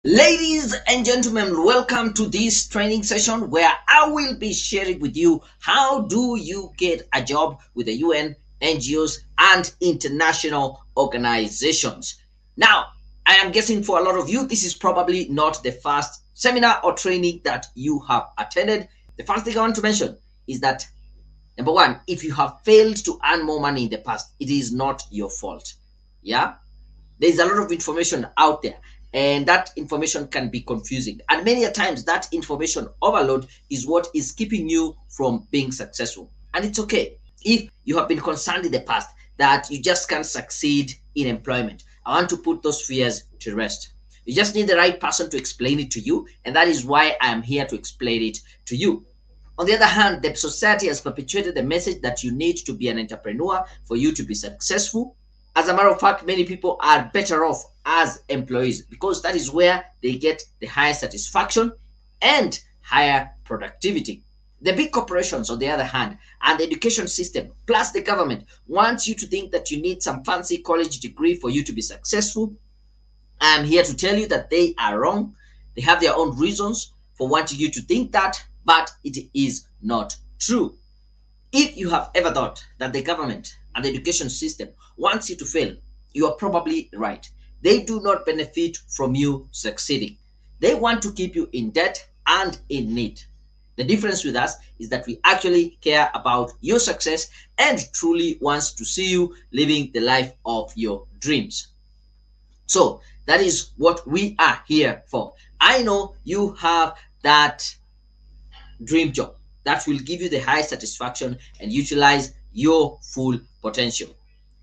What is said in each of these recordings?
Ladies and gentlemen, welcome to this training session where I will be sharing with you how do you get a job with the UN, NGOs, and international organizations. Now, I am guessing for a lot of you, this is probably not the first seminar or training that you have attended. The first thing I want to mention is that number one, if you have failed to earn more money in the past, it is not your fault. Yeah, there's a lot of information out there, and that information can be confusing, and many a times that information overload is what is keeping you from being successful. And it's okay if you have been concerned in the past that you just can't succeed in employment. I want to put those fears to rest. You just need the right person to explain it to you, and that is why I am here to explain it to you. On the other hand, the society has perpetuated the message that you need to be an entrepreneur for you to be successful. As a matter of fact, many people are better off as employees because that is where they get the highest satisfaction and higher productivity. The big corporations, on the other hand, and the education system, plus the government, wants you to think that you need some fancy college degree for you to be successful. I'm here to tell you that they are wrong. They have their own reasons for wanting you to think that, but it is not true. If you have ever thought that the government and the education system wants you to fail, you are probably right. They do not benefit from you succeeding. They want to keep you in debt and in need. The difference with us is that we actually care about your success and truly wants to see you living the life of your dreams. So that is what we are here for. I know you have that dream job that will give you the high satisfaction and utilize your full potential.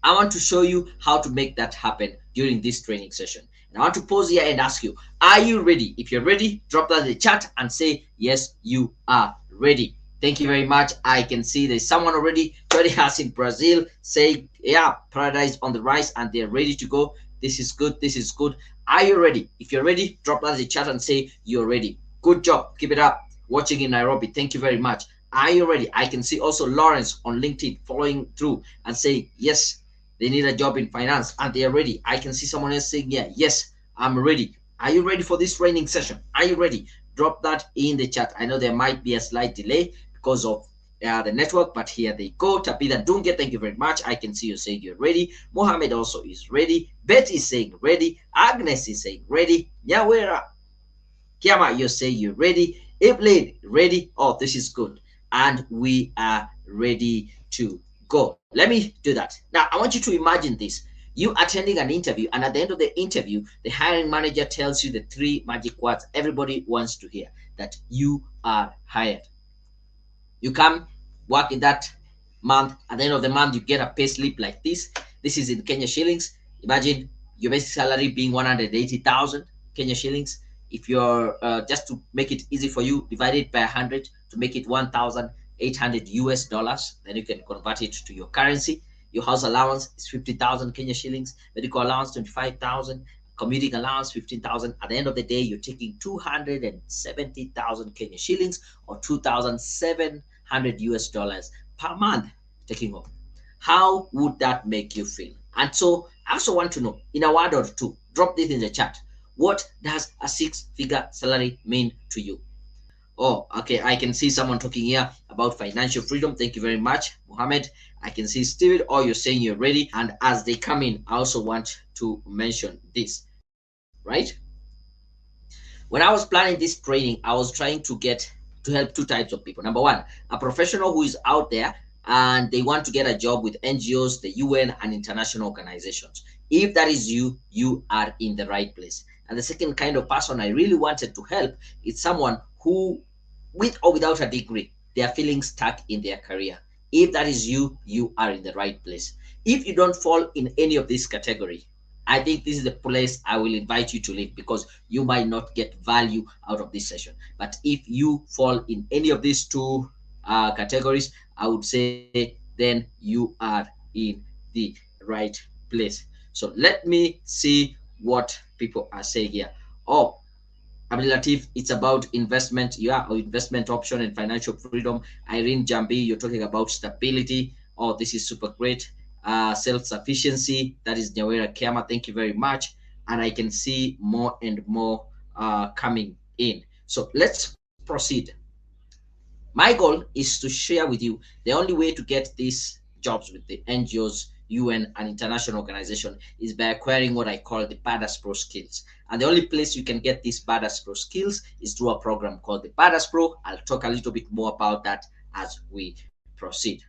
I want to show you how to make that happen during this training session. And I want to pause here and ask you, are you ready? If you're ready, drop that in the chat and say, yes, you are ready. Thank you very much. I can see there's someone already joining us in Brazil saying, yeah, paradise on the rise, and they're ready to go. This is good. This is good. Are you ready? If you're ready, drop that in the chat and say you're ready. Good job. Keep it up. Watching in Nairobi, thank you very much. Are you ready? I can see also Lawrence on LinkedIn following through and saying, yes, they need a job in finance and they are ready. I can see someone else saying, yeah, yes, I'm ready. Are you ready for this training session? Are you ready? Drop that in the chat. I know there might be a slight delay because of the network, but here they go. Tabitha Dunge, thank you very much. I can see you saying you're ready. Mohammed also is ready. Betty is saying ready. Agnes is saying ready. Yawera Kiama, you're saying you're ready. Evelyn, ready? Oh, this is good. And we are ready to go. Let me do that. Now, I want you to imagine this. You attending an interview, and at the end of the interview, the hiring manager tells you the three magic words everybody wants to hear, that you are hired. You come work in that month. At the end of the month, you get a pay slip like this. This is in Kenya shillings. Imagine your basic salary being 180,000 Kenya shillings. If you're just to make it easy for you, divide it by 100 to make it 1,800 US dollars. Then you can convert it to your currency. Your house allowance is 50,000 Kenya shillings. Medical allowance 25,000. Commuting allowance 15,000. At the end of the day, you're taking 270,000 Kenya shillings or 2,700 US dollars per month taking home. How would that make you feel? And so I also want to know, in a word or two, drop this in the chat. What does a six-figure salary mean to you? Oh, okay. I can see someone talking here about financial freedom. Thank you very much, Mohammed. I can see Steven. Oh, you're saying you're ready. And as they come in, I also want to mention this, right? When I was planning this training, I was trying to help two types of people. Number one, a professional who is out there and they want to get a job with NGOs, the UN, and international organizations. If that is you, you are in the right place. And the second kind of person I really wanted to help is someone who, with or without a degree, they are feeling stuck in their career. If that is you, you are in the right place. If you don't fall in any of this category, I think this is the place I will invite you to live because you might not get value out of this session. But if you fall in any of these two categories, I would say then you are in the right place. So let me see what people are saying here. Oh, Abdulatif, it's about investment. Yeah, or investment option and financial freedom. Irene Jambi, you're talking about stability. Oh, this is super great. Self-sufficiency. That is Nyawera Kiama. Thank you very much. And I can see more and more coming in. So let's proceed. My goal is to share with you the only way to get these jobs with the NGOs, UN, and international organization is by acquiring what I call the Badass Pro skills. And the only place you can get these Badass Pro skills is through a program called the Badass Pro. I'll talk a little bit more about that as we proceed.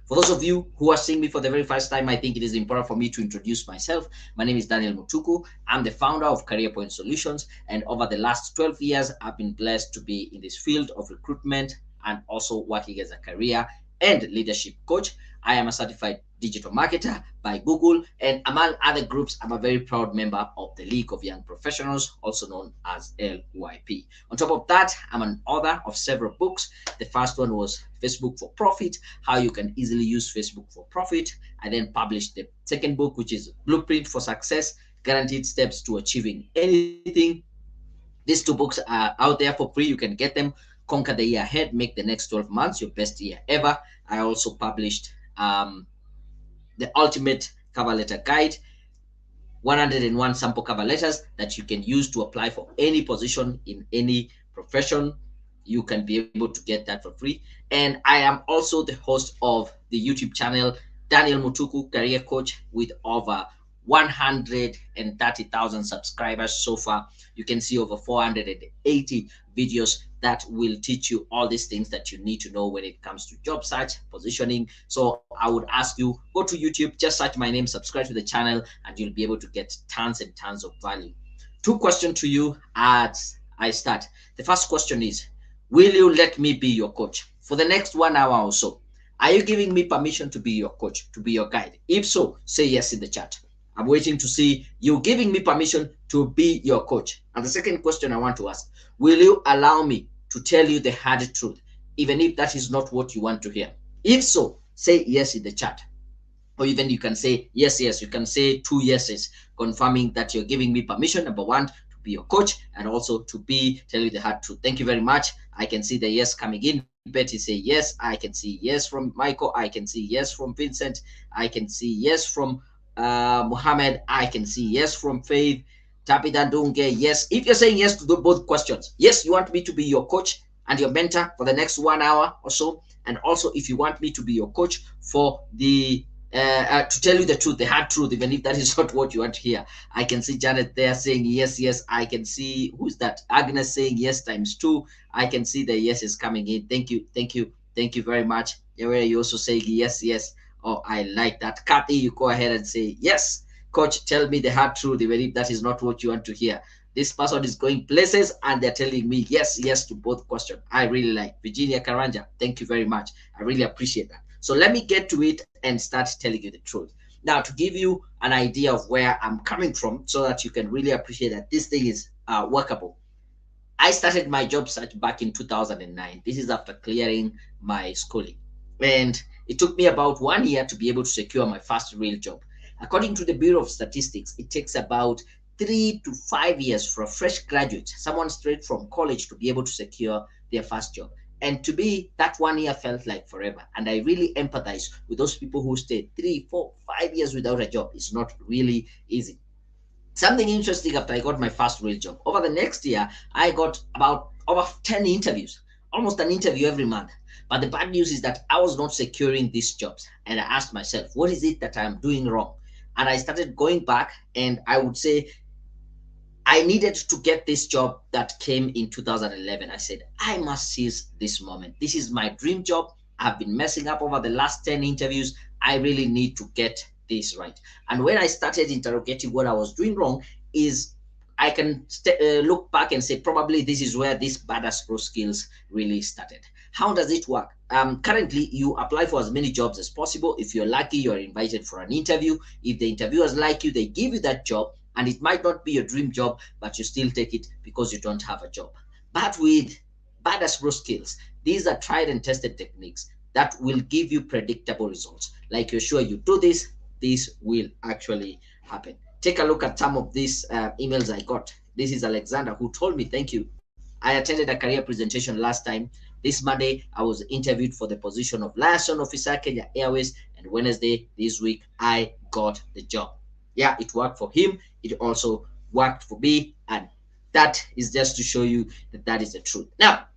For those of you who are seeing me for the very first time, I think it is important for me to introduce myself. My name is Daniel Mutuku. I'm the founder of Career Point Solutions, and over the last 12 years, I've been blessed to be in this field of recruitment and also working as a career and leadership coach. I am a certified digital marketer by Google, and among other groups, I'm a very proud member of the League of Young Professionals, also known as LYP. On top of that, I'm an author of several books. The first one was Facebook for Profit, how you can easily use Facebook for profit. I then published the second book, which is Blueprint for Success, Guaranteed Steps to Achieving Anything. These two books are out there for free. You can get them. Conquer the Year Ahead, make the next 12 months your best year ever. I also published the Ultimate Cover Letter Guide, 101 sample cover letters that you can use to apply for any position in any profession. You can be able to get that for free. And I am also the host of the YouTube channel Daniel Mutuku Career Coach with over 130,000 subscribers so far. You can see over 480 videos that will teach you all these things that you need to know when it comes to job search, positioning. So I would ask you, go to YouTube, just search my name, subscribe to the channel, and you'll be able to get tons and tons of value. Two questions to you as I start. The first question is, will you let me be your coach for the next 1 hour or so? Are you giving me permission to be your coach, to be your guide? If so, say yes in the chat. I'm waiting to see you giving me permission to be your coach. And the second question I want to ask, will you allow me to tell you the hard truth, even if that is not what you want to hear? If so, say yes in the chat. Or even you can say yes, yes. You can say 2 yeses, confirming that you're giving me permission, number one, to be your coach, and also to tell you the hard truth. Thank you very much. I can see the yes coming in. Betty say yes. I can see yes from Michael. I can see yes from Vincent. I can see yes from Mohammed. I can see yes from Faith. Tapita Dunge, yes. If you're saying yes to both questions, yes, you want me to be your coach and your mentor for the next 1 hour or so, and also if you want me to be your coach for the to tell you the truth, the hard truth, even if that is not what you want to hear. I can see Janet there saying yes, yes. I can see, who's that? Agnes saying yes ×2. I can see the yes is coming in. Thank you, thank you, thank you very much. You also say yes, yes. Oh, I like that. Kathy, you go ahead and say yes. Coach, tell me the hard truth, even if that is not what you want to hear. This person is going places and they're telling me yes, yes to both questions. I really like. Virginia Karanja, thank you very much. I really appreciate that. So let me get to it and start telling you the truth. Now, to give you an idea of where I'm coming from so that you can really appreciate that this thing is workable. I started my job search back in 2009. This is after clearing my schooling. And it took me about 1 year to be able to secure my first real job. According to the Bureau of Statistics, it takes about 3 to 5 years for a fresh graduate, someone straight from college, to be able to secure their first job. And to me, that 1 year felt like forever. And I really empathize with those people who stayed 3, 4, 5 years without a job. It's not really easy. Something interesting after I got my first real job. Over the next year, I got about over 10 interviews, almost an interview every month. But the bad news is that I was not securing these jobs. And I asked myself, what is it that I'm doing wrong? And I started going back, and I would say I needed to get this job that came in 2011. I said, I must seize this moment. This is my dream job. I've been messing up over the last 10 interviews. I really need to get this right. And when I started interrogating what I was doing wrong, is I can look back and say, probably this is where these Badass Pro skills really started. How does it work? Currently, you apply for as many jobs as possible. If you're lucky, you're invited for an interview. If the interviewers like you, they give you that job. And it might not be your dream job, but you still take it because you don't have a job. But with Badass Pro skills, these are tried and tested techniques that will give you predictable results. Like you're sure you do this, this will actually happen. Take a look at some of these emails I got. This is Alexander who told me, thank you. I attended a career presentation last time. This Monday, I was interviewed for the position of liaison officer, Kenya Airways, and Wednesday this week, I got the job. Yeah, it worked for him. It also worked for me, and That is just to show you that that is the truth. Now,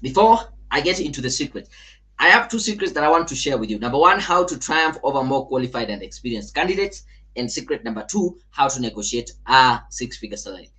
before I get into the secret, I have two secrets that I want to share with you. Number one, how to triumph over more qualified and experienced candidates. And secret number two, how to negotiate a six-figure salary.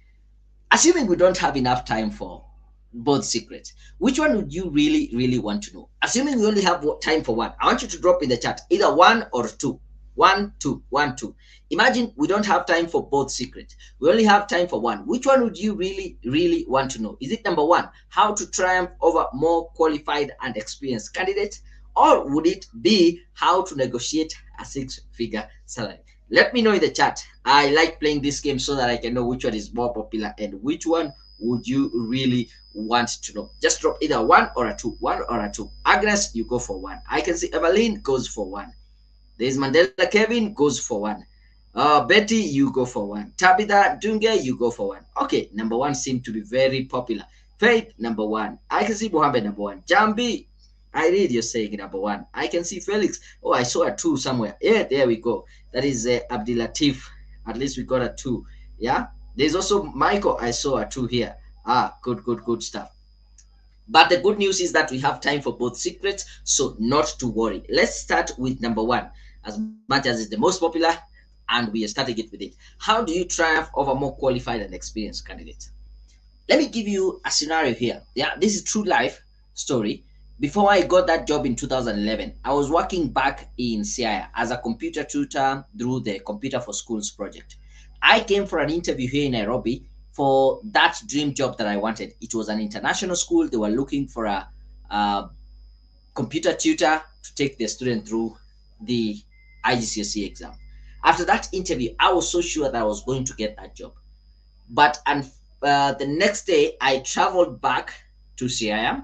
Assuming we don't have enough time for both secrets, which one would you really want to know? Assuming we only have time for one, I want you to drop in the chat either one or two. One, two, one, two. Imagine we don't have time for both secrets. We only have time for one. Which one would you really want to know? Is it number one, how to triumph over more qualified and experienced candidates? Or would it be how to negotiate a six-figure salary? Let me know in the chat. I like playing this game so that I can know which one is more popular and which one would you really want to know. Just drop either one or a two. One or a two. Agnes, you go for one. I can see Evelyn goes for one. There's Mandela Kevin goes for one. Betty, you go for one. Tabitha Dunge, you go for one. Okay, number one seemed to be very popular. Faith, number one. I can see Mohammed, number one. Jambi, I read you're saying number one. I can see Felix. Oh, I saw a two somewhere. Yeah, there we go. That is Abdilatif. At least we got a two. Yeah. There's also Michael. I saw a two here. Ah, good stuff. But the good news is that we have time for both secrets, so not to worry. Let's start with number one, as much as it's the most popular, and we are starting it with it. How do you triumph over more qualified and experienced candidates? Let me give you a scenario here. Yeah, this is true life story. Before I got that job in 2011, I was working back in CIA as a computer tutor through the Computer for Schools project. I came for an interview here in Nairobi for that dream job that I wanted. It was an international school. They were looking for a computer tutor to take their student through the IGCSE exam. After that interview, I was so sure that I was going to get that job. But the next day, I traveled back to CIA,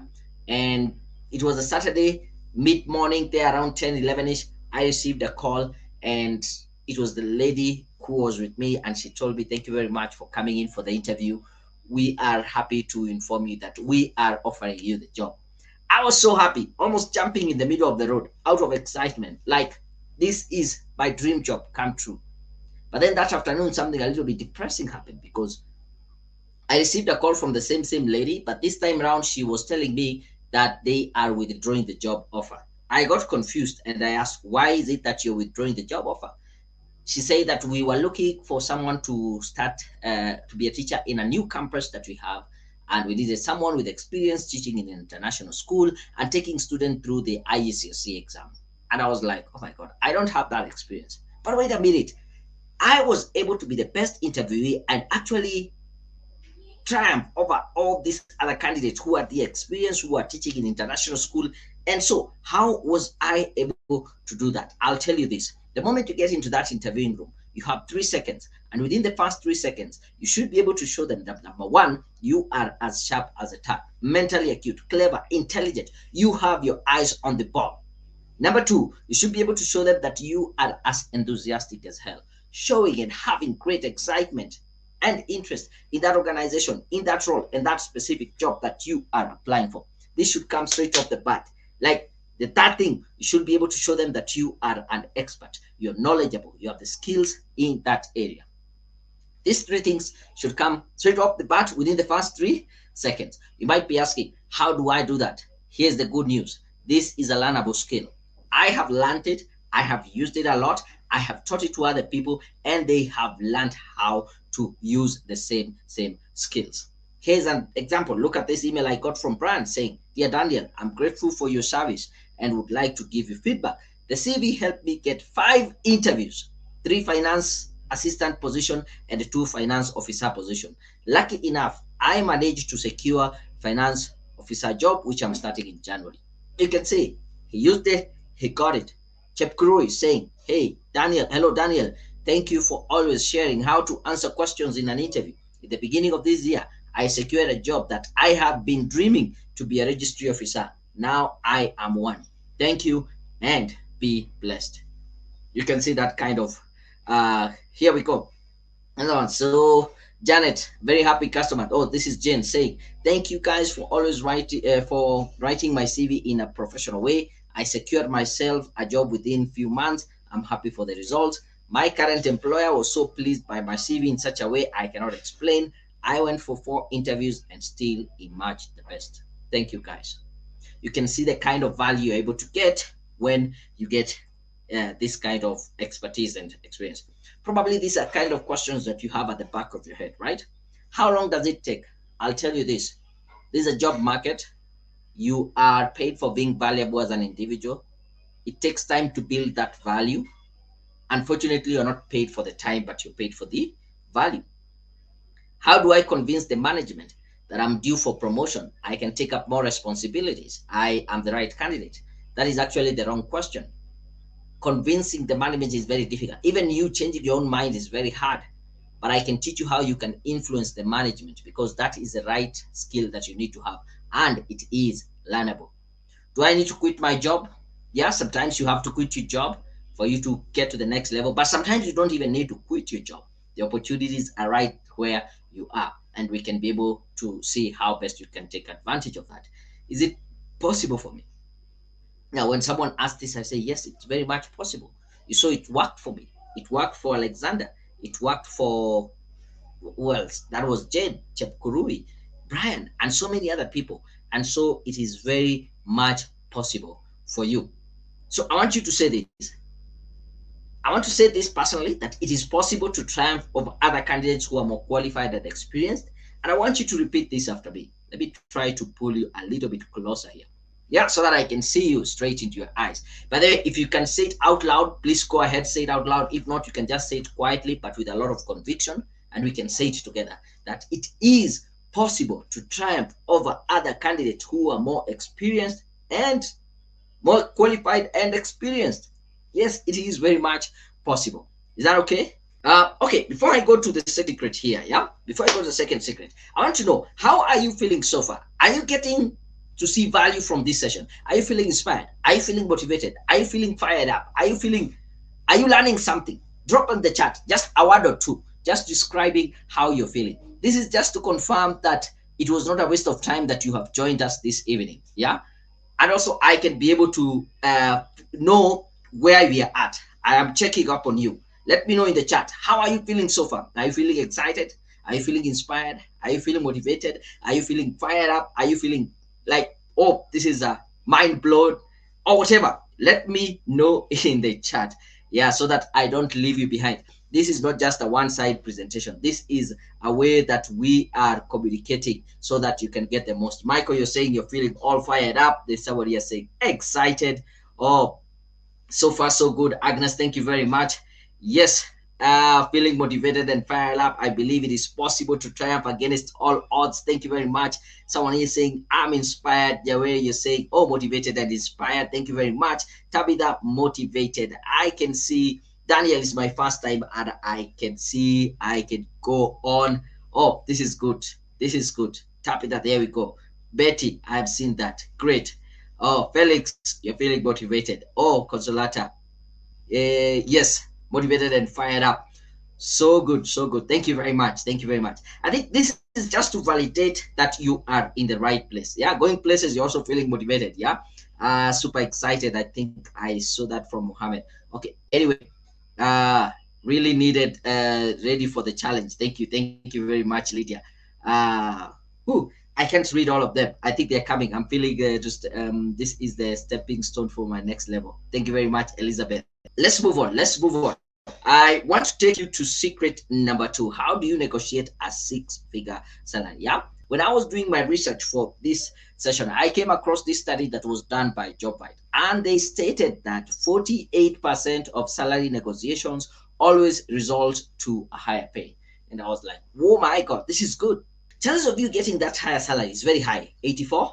and it was a Saturday, mid-morning there around 10, 11-ish. I received a call, and it was the lady who was with me, and she told me, thank you very much for coming in for the interview. We are happy to inform you that we are offering you the job. I was so happy, almost jumping in the middle of the road out of excitement. Like, this is my dream job come true. But then that afternoon, something a little bit depressing happened because I received a call from the same lady, but this time around, she was telling me that they are withdrawing the job offer. I got confused and I asked, why is it that you're withdrawing the job offer? She said that we were looking for someone to start to be a teacher in a new campus that we have. And we needed someone with experience teaching in an international school and taking students through the IGCSE exam. And I was like, oh my God, I don't have that experience. But wait a minute. I was able to be the best interviewee and actually triumph over all these other candidates who are the experienced, who are teaching in international school. And so how was I able to do that? I'll tell you this. The moment you get into that interviewing room, you have 3 seconds. And within the first 3 seconds, you should be able to show them that number one, you are as sharp as a tack, mentally acute, clever, intelligent. You have your eyes on the ball. Number two, you should be able to show them that you are as enthusiastic as hell, showing and having great excitement and interest in that organization, in that role, in that specific job that you are applying for. This should come straight off the bat. Like the third thing, you should be able to show them that you are an expert, you're knowledgeable, you have the skills in that area. These three things should come straight off the bat within the first 3 seconds. You might be asking, how do I do that? Here's the good news. This is a learnable skill. I have learned it. I have used it a lot. I have taught it to other people, and they have learned how to use the same skills. Here's an example. Look at this email I got from Brian saying, Dear Daniel, I'm grateful for your service and would like to give you feedback. The CV helped me get 5 interviews, 3 finance assistant position and 2 finance officer position. Lucky enough, I managed to secure finance officer job, which I'm starting in January. You can see he used it, he got it. Chepkuru is saying, hey, Daniel, hello, Daniel. Thank you for always sharing how to answer questions in an interview. At the beginning of this year, I secured a job that I have been dreaming to be a registry officer. Now I am one. Thank you and be blessed. You can see that kind of, here we go. Another one. So Janet, very happy customer. Oh, this is Jen saying, thank you guys for always writing my CV in a professional way. I secured myself a job within few months. I'm happy for the results. My current employer was so pleased by my CV in such a way I cannot explain. I went for 4 interviews and still emerged the best. Thank you, guys. You can see the kind of value you're able to get when you get this kind of expertise and experience. Probably these are kind of questions that you have at the back of your head, right? How long does it take? I'll tell you this. This is a job market. You are paid for being valuable as an individual. It takes time to build that value. Unfortunately, you're not paid for the time, but you're paid for the value. How do I convince the management that I'm due for promotion? I can take up more responsibilities. I am the right candidate. That is actually the wrong question. Convincing the management is very difficult. Even you changing your own mind is very hard. But I can teach you how you can influence the management, because that is the right skill that you need to have, and it is learnable. Do I need to quit my job? Yeah, sometimes you have to quit your job for you to get to the next level, but sometimes you don't even need to quit your job. The opportunities are right where you are, and we can be able to see how best you can take advantage of that. Is it possible for me? Now, when someone asks this, I say, yes, it's very much possible. You saw it worked for me. It worked for Alexander. It worked for, who else? That was Jade, Chepkurui, Brian, and so many other people. And so it is very much possible for you. So I want you to say this. I want to say this personally, that it is possible to triumph over other candidates who are more qualified and experienced. And I want you to repeat this after me. Let me try to pull you a little bit closer here. Yeah, so that I can see you straight into your eyes. By the way, if you can say it out loud, please go ahead, say it out loud. If not, you can just say it quietly, but with a lot of conviction, and we can say it together, that it is possible to triumph over other candidates who are more experienced and more qualified and experienced. Yes, it is very much possible. Is that okay? Okay, before I go to the secret here, yeah, before I go to the second secret, I want to know, how are you feeling so far? Are you getting to see value from this session? Are you feeling inspired? Are you feeling motivated? Are you feeling fired up? Are you learning something? Drop in the chat just a word or two, just describing how you're feeling. This is just to confirm that it was not a waste of time that you have joined us this evening. Yeah. And also I can be able to know where we are at. I am checking up on you. Let me know in the chat, how are you feeling so far? Are you feeling excited? Are you feeling inspired? Are you feeling motivated? Are you feeling fired up? Are you feeling like, oh, this is a mind blown, or whatever? Let me know in the chat, yeah, so that I don't leave you behind. This is not just a one-side presentation. This is a way that we are communicating so that you can get the most. Michael, you're saying you're feeling all fired up. There's somebody else saying excited. Oh, so far so good. Agnes, thank you very much. Yes, feeling motivated and fired up. I believe it is possible to triumph against all odds. Thank you very much. Someone is saying, I'm inspired. Yahweh, you're saying, oh, motivated and inspired. Thank you very much. Tabitha, motivated. I can see. Daniel, is my first time, and I can see I can go on. Oh, this is good. This is good. Tabitha, there we go. Betty, I've seen that. Great. Oh, Felix, you're feeling motivated. Oh, Consolata, yes, motivated and fired up. So good, so good. Thank you very much. Thank you very much. I think this is just to validate that you are in the right place. Yeah, going places, you're also feeling motivated. Yeah, super excited. I think I saw that from Mohammed. Okay, anyway, really needed, ready for the challenge. Thank you very much, Lydia. Who I can't read all of them. I think they're coming. I'm feeling just this is the stepping stone for my next level. Thank you very much, Elizabeth. Let's move on. Let's move on. I want to take you to secret number 2. How do you negotiate a 6-figure salary? Yeah. When I was doing my research for this session, I came across this study that was done by JobVite, and they stated that 48% of salary negotiations always result to a higher pay. And I was like, oh my God, this is good. Chances of you getting that higher salary is very high, 84%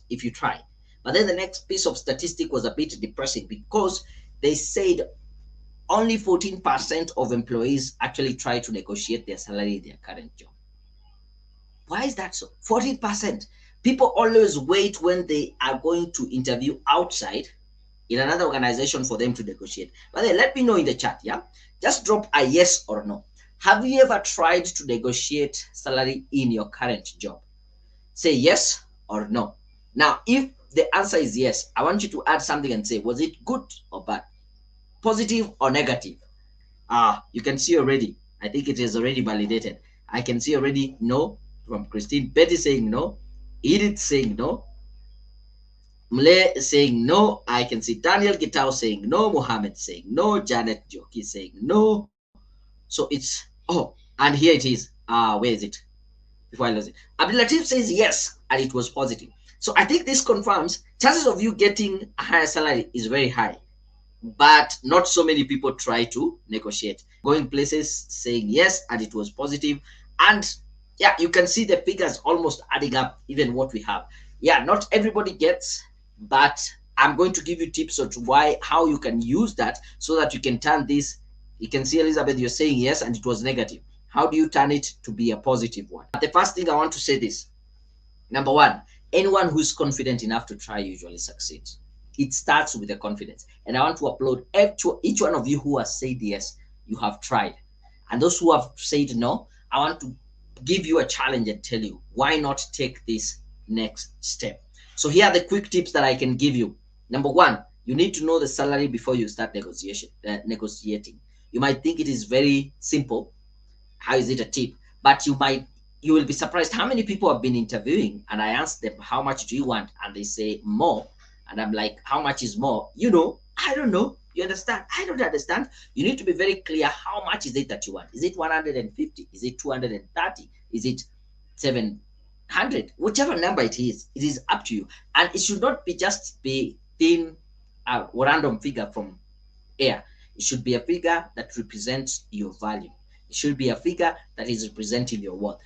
if you try. But then the next piece of statistic was a bit depressing, because they said only 14% of employees actually try to negotiate their salary in their current job. Why is that so? 14%. People always wait when they are going to interview outside in another organization for them to negotiate. But then let me know in the chat, yeah? Just drop a yes or no. Have you ever tried to negotiate salary in your current job? Say yes or no. Now, if the answer is yes, I want you to add something and say, was it good or bad? Positive or negative? You can see already. I think it is already validated. I can see already no from Christine. Betty saying no. Edith saying no. Mle saying no. I can see Daniel Gitao saying no. Mohammed saying no. Janet Joki saying no. So it's, oh, and here it is. Where is it? Before I lose it. Abdulatif says yes, and it was positive. So I think this confirms chances of you getting a higher salary is very high, but not so many people try to negotiate. Going places saying yes, and it was positive. And yeah, you can see the figures almost adding up, even what we have. Yeah, not everybody gets, but I'm going to give you tips on why, how you can use that so that you can turn this. You can see, Elizabeth, you're saying yes, and it was negative. How do you turn it to be a positive one? The first thing I want to say this. Number one, anyone who's confident enough to try usually succeeds. It starts with the confidence. And I want to applaud each one of you who has said yes, you have tried. And those who have said no, I want to give you a challenge and tell you, why not take this next step? So here are the quick tips that I can give you. Number one, you need to know the salary before you start negotiating. You might think it is very simple. How is it a tip? But you will be surprised how many people have been interviewing, and I ask them, how much do you want? And they say more. And I'm like, how much is more? I don't know. You understand? I don't understand. You need to be very clear. How much is it that you want? Is it 150? Is it 230? Is it 700? Whichever number it is up to you. And it should not be just be thin, random figure from air. It should be a figure that represents your value. It should be a figure that is representing your worth.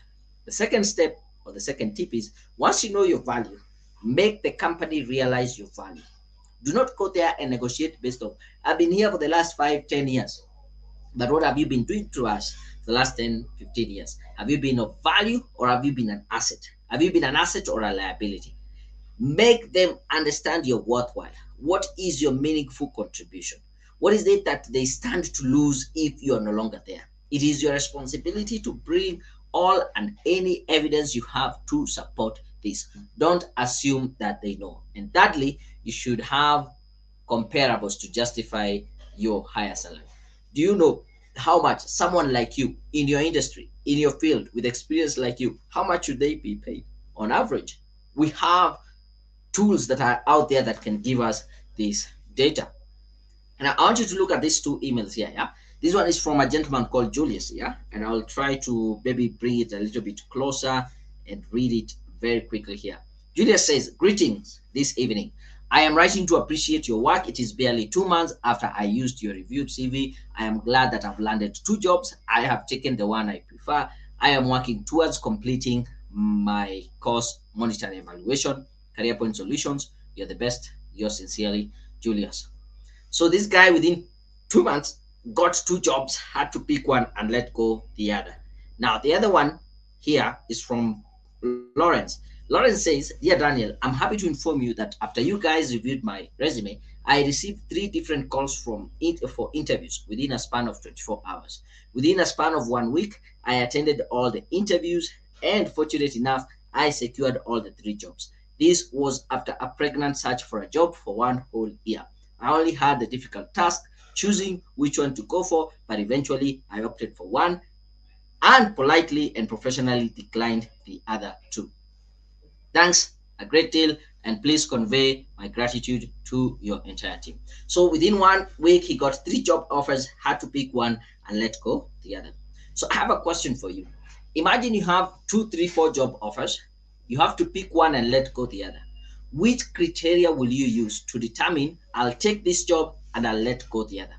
The second step, or the second tip, is once you know your value, make the company realize your value. Do not go there and negotiate based on, I've been here for the last 5-10 years, but what have you been doing to us for the last 10-15 years? Have you been of value, or have you been an asset? Have you been an asset or a liability? Make them understand your worthwhile. What is your meaningful contribution? What is it that they stand to lose if you are no longer there? It is your responsibility to bring all and any evidence you have to support this. Don't assume that they know. And thirdly, you should have comparables to justify your higher salary. Do you know how much someone like you in your industry, in your field, with experience like you, how much should they be paid on average? We have tools that are out there that can give us this data. And I want you to look at these two emails here. Yeah, this one is from a gentleman called Julius. Yeah, and I'll try to maybe bring it a little bit closer and read it very quickly here. Julius says, greetings this evening. I am writing to appreciate your work. It is barely 2 months after I used your reviewed CV. I am glad that I've landed 2 jobs. I have taken the one I prefer. I am working towards completing my course, monetary evaluation, career point solutions. You're the best. Yours sincerely, Julius. So this guy within 2 months got 2 jobs, had to pick one and let go the other. Now the other one here is from Lawrence. Lawrence says, dear Daniel, I'm happy to inform you that after you guys reviewed my resume, I received 3 different calls for interviews within a span of 24 hours. Within a span of 1 week, I attended all the interviews, and fortunate enough, I secured all the 3 jobs. This was after a pregnant search for a job for 1 whole year. I only had the difficult task choosing which one to go for, but eventually I opted for one and politely and professionally declined the other 2. Thanks a great deal, and please convey my gratitude to your entire team. So within 1 week, he got 3 job offers, had to pick one and let go the other. So I have a question for you. Imagine you have 2, 3, 4 job offers. You have to pick one and let go the other. Which criteria will you use to determine I'll take this job and I'll let go the other?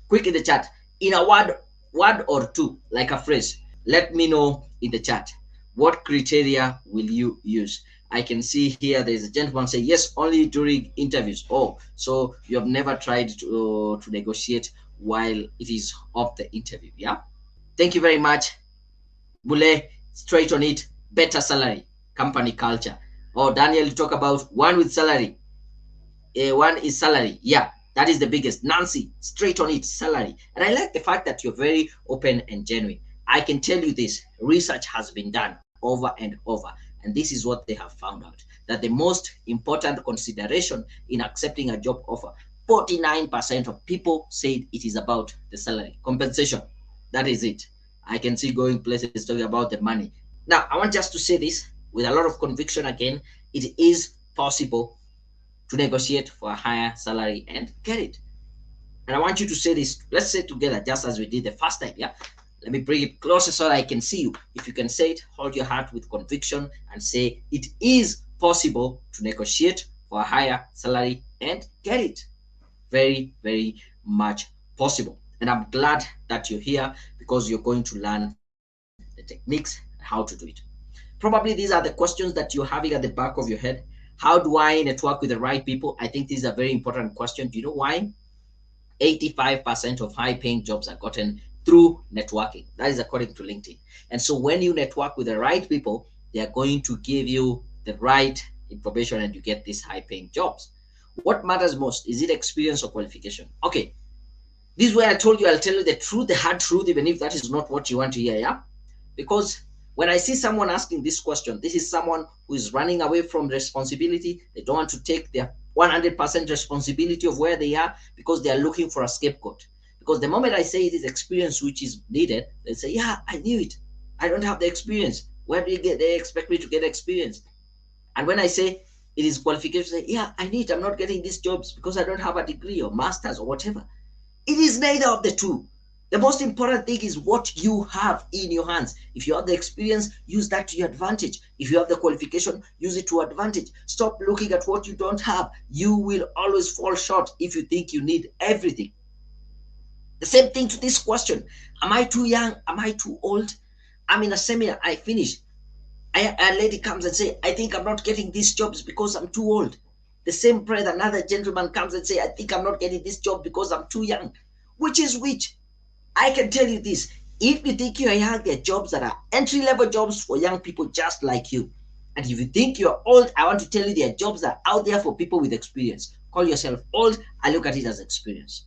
Quick in the chat, in a word or two, like a phrase, let me know in the chat. What criteria will you use? I can see here there's a gentleman say yes, only during interviews. Oh, so you have never tried to negotiate while it is off the interview. Yeah. Thank you very much. Bule, straight on it. Better salary, company culture. Oh, Daniel, you talk about one with salary. One is salary. Yeah, that is the biggest. Nancy, straight on it, salary. And I like the fact that you're very open and genuine. I can tell you this, research has been done over and over, and this is what they have found out, that the most important consideration in accepting a job offer, 49% of people said it is about the salary compensation. That is it. I can see going places talking about the money. Now, I want just to say this with a lot of conviction again. It is possible to negotiate for a higher salary and get it. And I want you to say this. Let's say it together, just as we did the first time. Yeah. Let me bring it closer so that I can see you. If you can say it, hold your heart with conviction and say it is possible to negotiate for a higher salary and get it. Very, very much possible. And I'm glad that you're here because you're going to learn the techniques, how to do it. Probably these are the questions that you're having at the back of your head. How do I network with the right people? I think this is a very important question. Do you know why? 85% of high paying jobs are gotten through networking. That is according to LinkedIn. And so when you network with the right people, they are going to give you the right information and you get these high paying jobs. What matters most? Is it experience or qualification? Okay. This is where I told you I'll tell you the truth, the hard truth, even if that is not what you want to hear. Yeah. Because when I see someone asking this question, this is someone who is running away from responsibility. They don't want to take their 100% responsibility of where they are because they are looking for a scapegoat. Because the moment I say it is experience which is needed, they say, yeah, I knew it. I don't have the experience. Where do they expect me to get experience? And when I say it is qualification, say, yeah, I need it. I'm not getting these jobs because I don't have a degree or master's or whatever. It is neither of the two. The most important thing is what you have in your hands. If you have the experience, use that to your advantage. If you have the qualification, use it to advantage. Stop looking at what you don't have. You will always fall short if you think you need everything. The same thing to this question. Am I too young? Am I too old? I'm in a seminar. I finished. A lady comes and say, I think I'm not getting these jobs because I'm too old. The same breath, another gentleman comes and say, I think I'm not getting this job because I'm too young. Which is which? I can tell you this. If you think you are young, there are jobs that are entry-level jobs for young people just like you. And if you think you're old, I want to tell you there are jobs that are out there for people with experience. Call yourself old, I look at it as experience.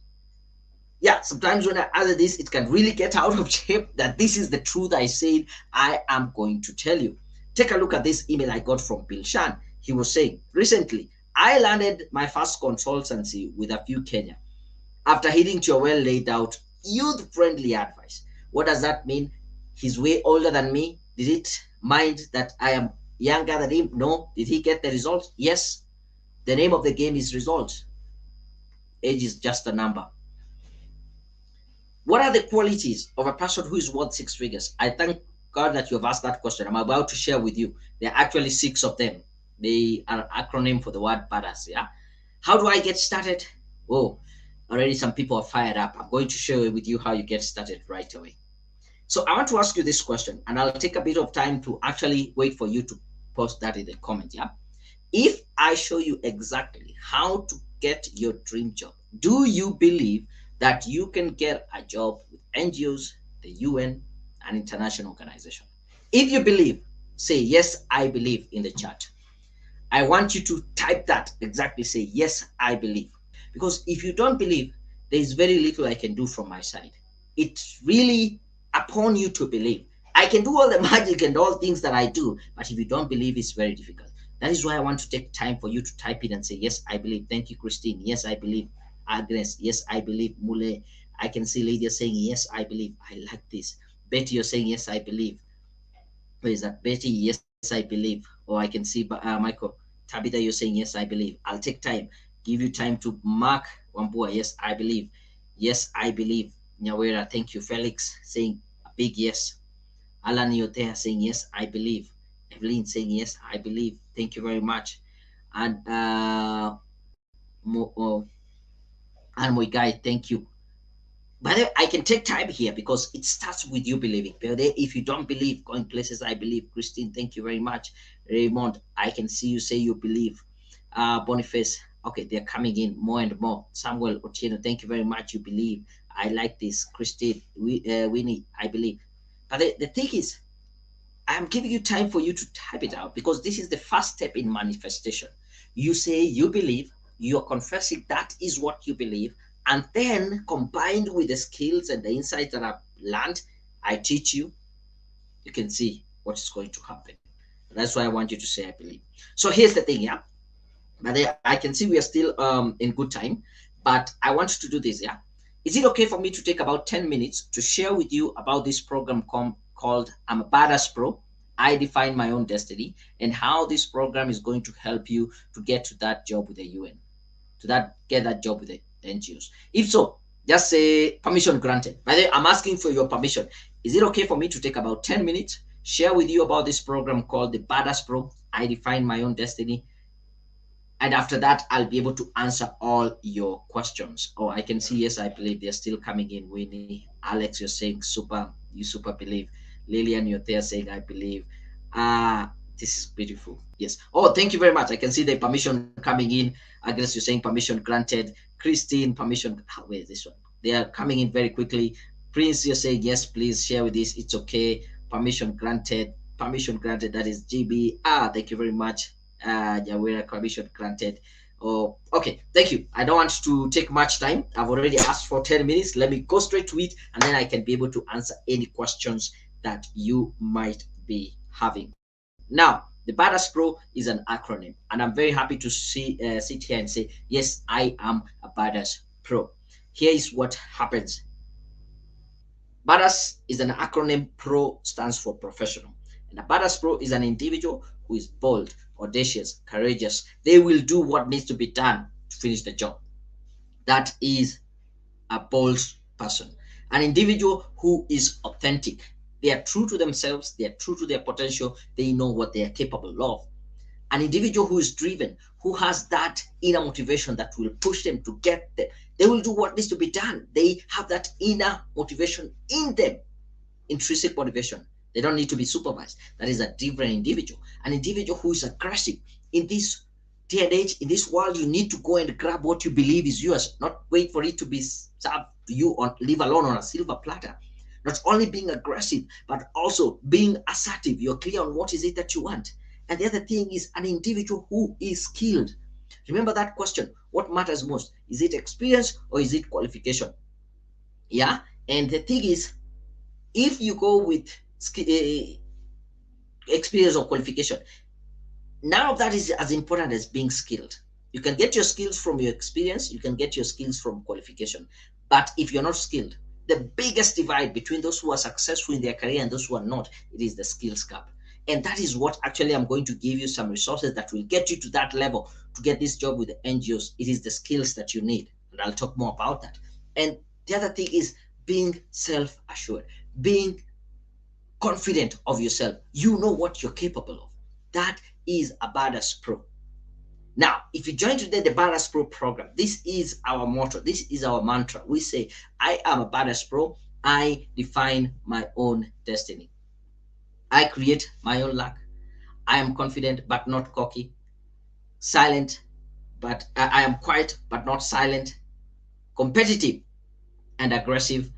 Yeah, sometimes when I answer this, it can really get out of shape that this is the truth I said I am going to tell you. Take a look at this email I got from Bill Shan. He was saying, recently, I landed my first consultancy with a few Kenya after heeding to your well laid out youth-friendly advice. What does that mean? He's way older than me. Did it mind that I am younger than him? No. Did he get the results? Yes. The name of the game is results. Age is just a number. What are the qualities of a person who is worth six figures? I thank God that you have asked that question. I'm about to share with you. There are actually six of them. They are acronym for the word badass. Yeah. How do I get started? Oh, already some people are fired up. I'm going to share with you how you get started right away. So I want to ask you this question, and I'll take a bit of time to actually wait for you to post that in the comment. Yeah. If I show you exactly how to get your dream job, do you believe that you can get a job with NGOs, the UN, and international organizations? If you believe, say, yes, I believe in the chat. I want you to type that exactly, say, yes, I believe. Because if you don't believe, there is very little I can do from my side. It's really upon you to believe. I can do all the magic and all things that I do, but if you don't believe, it's very difficult. That is why I want to take time for you to type it and say, yes, I believe. Thank you, Christine. Yes, I believe. Agnes. Yes, I believe. Mule. I can see Lydia saying, yes, I believe. I like this. Betty, you're saying, yes, I believe. Where is that? Betty, yes, I believe. Or I can see Michael. Tabitha, you're saying, yes, I believe. I'll take time. Give you time to mark Wambua. Yes, I believe. Yes, I believe. Nyawera, thank you. Felix saying a big yes. Alan, you're there saying, yes, I believe. Evelyn saying, yes, I believe. Thank you very much. And and my guy, thank you. But I can take time here because it starts with you believing. But if you don't believe, going places, I believe. Christine, thank you very much. Raymond, I can see you say you believe. Boniface, okay, they're coming in more and more. Samuel Otieno, thank you very much. You believe. I like this. Christine, Winnie, I believe. But the thing is, I'm giving you time for you to type it out because this is the first step in manifestation. You say you believe, you're confessing that is what you believe, and then combined with the skills and the insights that I've learned, I teach you, you can see what is going to happen. And that's why I want you to say I believe. So here's the thing, yeah. But I can see we are still in good time, but I want you to do this, yeah. Is it okay for me to take about 10 minutes to share with you about this program called I'm a Badass Pro? I define my own destiny, and how this program is going to help you to get to that job with the UN, to that get that job with the NGOs. If so, just say permission granted. By the way, I'm asking for your permission. Is it okay for me to take about 10 minutes, share with you about this program called the Badass Pro? I define my own destiny, and after that I'll be able to answer all your questions. Oh, I can see, yes, I believe they're still coming in. Winnie, Alex, you're saying super, you super believe. Lillian, you're there saying I believe. This is beautiful. Yes. Oh, thank you very much. I can see the permission coming in. Agnes, you're saying permission granted. Christine, permission. Where is this one? They are coming in very quickly. Prince, you're saying yes, please share with this. It's okay. Permission granted. Permission granted. That is GB. Thank you very much. Jawera, permission granted. Oh, okay. Thank you. I don't want to take much time. I've already asked for 10 minutes. Let me go straight to it, and then I can be able to answer any questions that you might be having. Now, the Badass Pro is an acronym, and I'm very happy to sit here and say, yes, I am a Badass Pro. Here is what happens. Badass is an acronym. Pro stands for professional. And a Badass Pro is an individual who is bold, audacious, courageous. They will do what needs to be done to finish the job. That is a bold person. An individual who is authentic. They are true to themselves. They are true to their potential. They know what they are capable of. An individual who is driven, who has that inner motivation that will push them to get there. They will do what needs to be done. They have that inner motivation in them, intrinsic motivation. They don't need to be supervised. That is a different individual. An individual who is aggressive. In this day and age, in this world, you need to go and grab what you believe is yours, not wait for it to be served to you or live alone on a silver platter. Not only being aggressive, but also being assertive. You're clear on what is it that you want. And the other thing is an individual who is skilled. Remember that question, what matters most? Is it experience or is it qualification? Yeah. And the thing is, if you go with experience or qualification, none of that is as important as being skilled. You can get your skills from your experience, you can get your skills from qualification. But if you're not skilled, the biggest divide between those who are successful in their career and those who are not, it is the skills gap. And that is what actually I'm going to give you some resources that will get you to that level to get this job with the NGOs. It is the skills that you need. And I'll talk more about that. And the other thing is being self-assured, being confident of yourself. You know what you're capable of. That is a Badass Pro. Now, if you join today the Badass Pro program, this is our motto. This is our mantra. We say, I am a Badass Pro. I define my own destiny. I create my own luck. I am confident but not cocky. Silent, but I am quiet but not silent. Competitive and aggressive.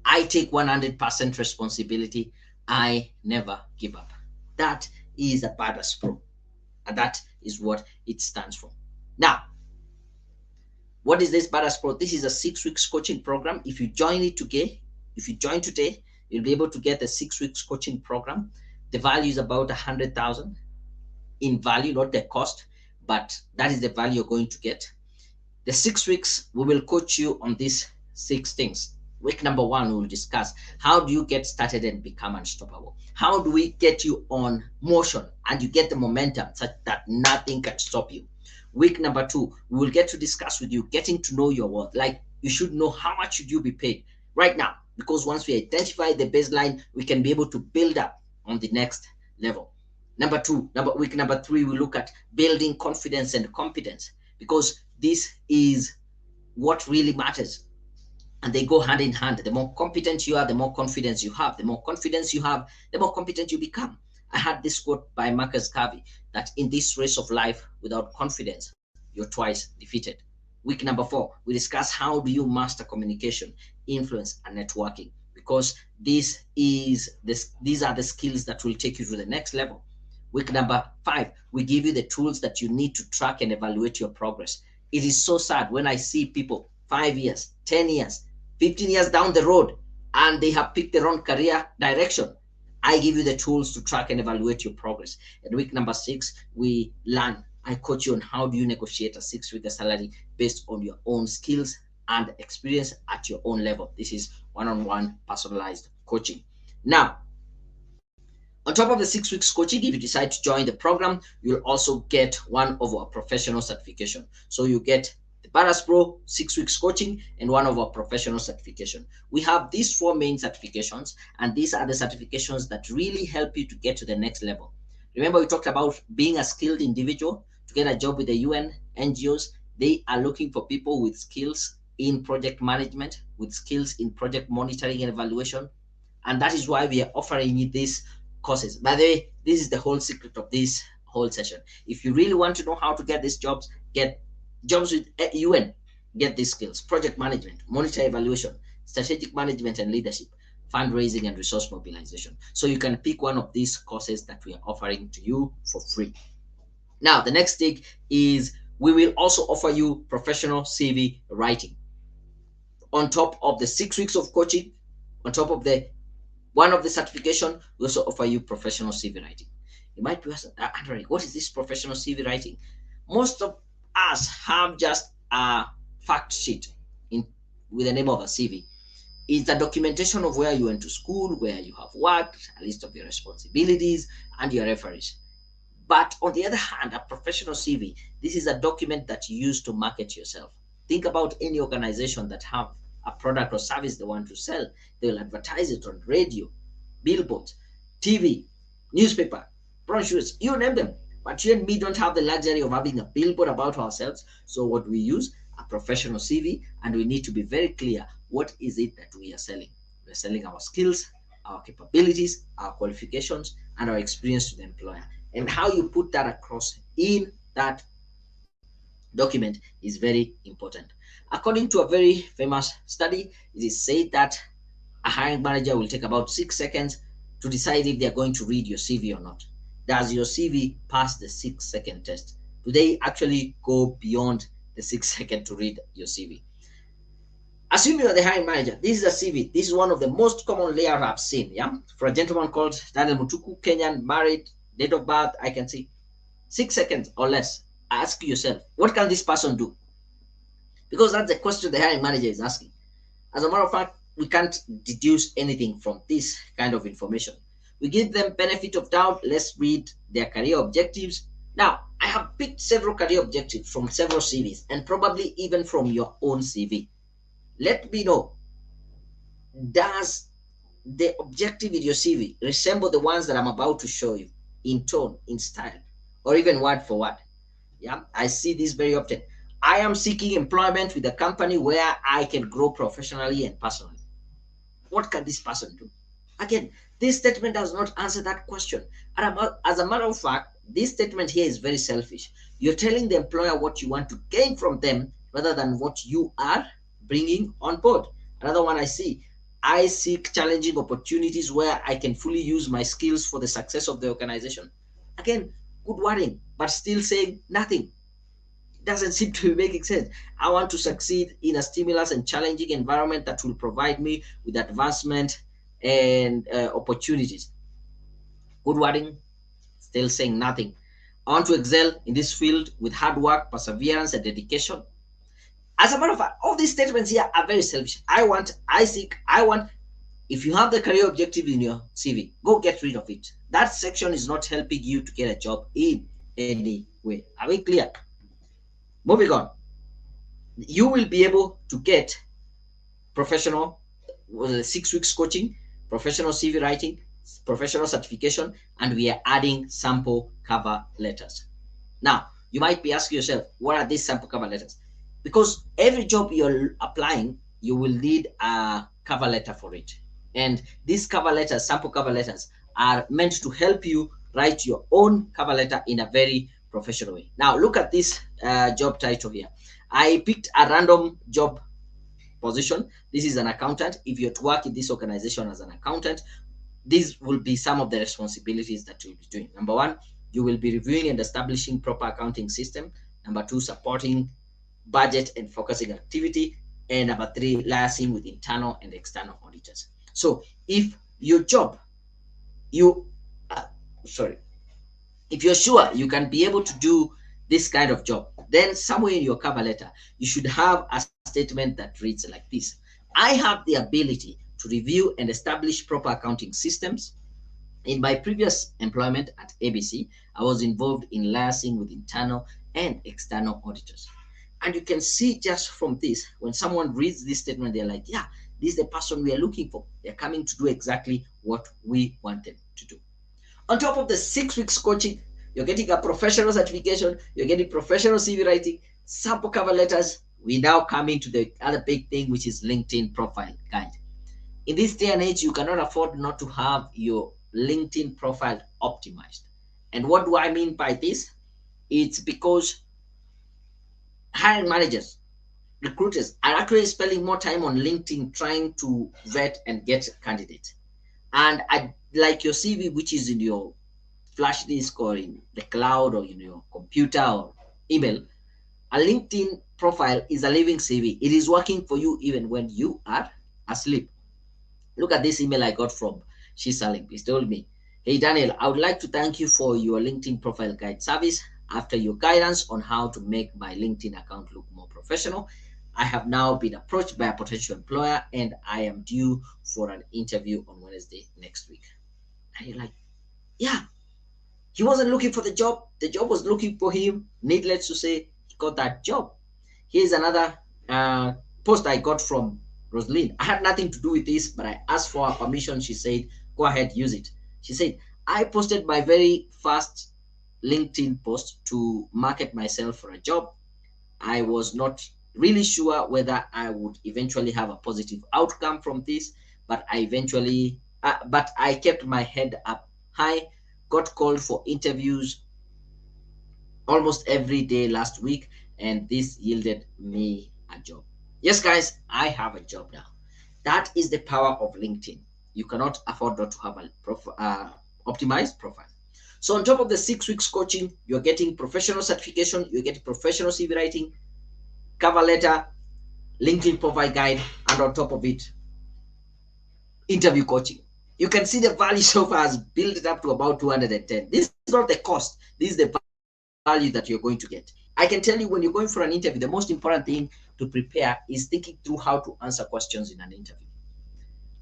I take 100% responsibility. I never give up. That is a Badass Pro. And that is what it stands for. Now, what is this Badass Pro? This is a 6 weeks coaching program. If you join today, you'll be able to get a 6 weeks coaching program. The value is about 100,000 in value, not the cost, but that is the value you're going to get. The 6 weeks, we will coach you on these 6 things. Week number 1, we will discuss how do you get started and become unstoppable. How do we get you on motion and you get the momentum such that nothing can stop you. Week number 2, we will get to discuss with you getting to know your worth. Like, you should know how much should you be paid right now, because once we identify the baseline, we can be able to build up on the next level. Week number 3, we look at building confidence and competence, because this is what really matters. And they go hand in hand. The more competent you are, the more confidence you have. The more confidence you have, the more competent you become. I had this quote by Marcus Garvey that in this race of life, without confidence, you're twice defeated. Week number 4, we discuss how do you master communication, influence, and networking, because these are the skills that will take you to the next level. Week number 5, we give you the tools that you need to track and evaluate your progress. It is so sad when I see people 5 years, 10 years, 15 years down the road, and they have picked the wrong career direction. I give you the tools to track and evaluate your progress. And week number 6, I coach you on how do you negotiate a 6-figure salary based on your own skills and experience at your own level. This is one-on-one personalized coaching. Now, on top of the 6 weeks coaching, if you decide to join the program, you'll also get one of our professional certification. So you get the Paras Pro 6 weeks coaching and one of our professional certification. We have these 4 main certifications, and these are the certifications that really help you to get to the next level. Remember, we talked about being a skilled individual to get a job with the UN, NGOs. They are looking for people with skills in project management, with skills in project monitoring and evaluation. And that is why we are offering you these courses. By the way, this is the whole secret of this whole session. If you really want to know how to get these jobs, get jobs with UN, get these skills: project management, monitor evaluation, strategic management and leadership, fundraising and resource mobilization. So you can pick one of these courses that we are offering to you for free. Now, the next thing is we will also offer you professional CV writing. On top of the 6 weeks of coaching, on top of the one of the certification, we also offer you professional CV writing. You might be asking, Andre, what is this professional CV writing? Most of us have just a fact sheet with the name of a CV. It's a documentation of where you went to school, where you have worked, a list of your responsibilities, and your referees. But on the other hand, a professional CV, this is a document that you use to market yourself. Think about any organization that have a product or service they want to sell. They will advertise it on radio, billboards, TV, newspaper, brochures, you name them. But you and me don't have the luxury of having a billboard about ourselves. So what we use, a professional CV, and we need to be very clear, what is it that we are selling? We're selling our skills, our capabilities, our qualifications, and our experience to the employer. And how you put that across in that document is very important. According to a very famous study, it is said that a hiring manager will take about 6 seconds to decide if they are going to read your CV or not. Does your CV pass the 6-second test? Do they actually go beyond the 6 seconds to read your CV? Assume you are the hiring manager. This is a CV. This is one of the most common layout I've seen. Yeah, for a gentleman called Daniel Mutuku, Kenyan, married, date of birth, I can see 6 seconds or less. Ask yourself, what can this person do? Because that's the question the hiring manager is asking. As a matter of fact, we can't deduce anything from this kind of information. We give them benefit of doubt. Let's read their career objectives. Now, I have picked several career objectives from several CVs and probably even from your own CV. Let me know, does the objective in your CV resemble the ones that I'm about to show you in tone, in style, or even word for word? Yeah, I see this very often. I am seeking employment with a company where I can grow professionally and personally. What can this person do? Again, this statement does not answer that question. And as a matter of fact, this statement here is very selfish. You're telling the employer what you want to gain from them rather than what you are bringing on board. Another one I seek challenging opportunities where I can fully use my skills for the success of the organization. Again, good wording, but still saying nothing. It doesn't seem to be making sense. I want to succeed in a stimulus and challenging environment that will provide me with advancement and opportunities. Good wording, still saying nothing. I want to excel in this field with hard work, perseverance, and dedication. As a matter of fact, all these statements here are very selfish. I want, I seek, I want. If you have the career objective in your CV, go get rid of it. That section is not helping you to get a job in any way. Are we clear? Moving on. You will be able to get professional 6 weeks coaching, professional CV writing, professional certification, and we are adding sample cover letters. Now, you might be asking yourself, what are these sample cover letters? Because every job you're applying, you will need a cover letter for it. And these cover letters, sample cover letters, are meant to help you write your own cover letter in a very professional way. Now, look at this job title here. I picked a random job position. This is an accountant. If you're to work in this organization as an accountant, these will be some of the responsibilities that you'll be doing. Number one, you will be reviewing and establishing proper accounting system. Number two, supporting budget and focusing activity. And number three, liaising with internal and external auditors. So if your job, if you're sure you can be able to do this kind of job, Then somewhere in your cover letter, you should have a statement that reads like this: I have the ability to review and establish proper accounting systems. In my previous employment at ABC, I was involved in liaising with internal and external auditors. And you can see just from this, when someone reads this statement, they're like, yeah, this is the person we are looking for. They're coming to do exactly what we want them to do. On top of the 6 weeks coaching, you're getting a professional certification, you're getting professional CV writing, sample cover letters. We now come into the other big thing, which is LinkedIn profile guide. In this day and age, you cannot afford not to have your LinkedIn profile optimized. And what do I mean by this? It's because hiring managers, recruiters are actually spending more time on LinkedIn trying to vet and get candidates. And like your CV, which is in your flash disk or in the cloud or in your computer or email, a LinkedIn profile is a living CV. It is working for you even when you are asleep. Look at this email I got from Shisaling. He told me, hey Daniel, I would like to thank you for your LinkedIn profile guide service. After your guidance on how to make my LinkedIn account look more professional, I have now been approached by a potential employer and I am due for an interview on Wednesday next week. And you're like, yeah, he wasn't looking for the job was looking for him. Needless to say, he got that job. Here's another post I got from Rosaline. I had nothing to do with this, but I asked for her permission. She said, go ahead, use it. She said, I posted my very first LinkedIn post to market myself for a job. I was not really sure whether I would eventually have a positive outcome from this, but I kept my head up high, got called for interviews almost every day last week, and this yielded me a job. Yes, guys, I have a job now. That is the power of LinkedIn. You cannot afford not to have a optimized profile. So on top of the 6 weeks coaching, you're getting professional certification, you're getting professional CV writing, cover letter, LinkedIn profile guide, and on top of it, interview coaching. You can see the value so far has built it up to about 210. This is not the cost. This is the value that you're going to get. I can tell you, when you're going for an interview, the most important thing to prepare is thinking through how to answer questions in an interview.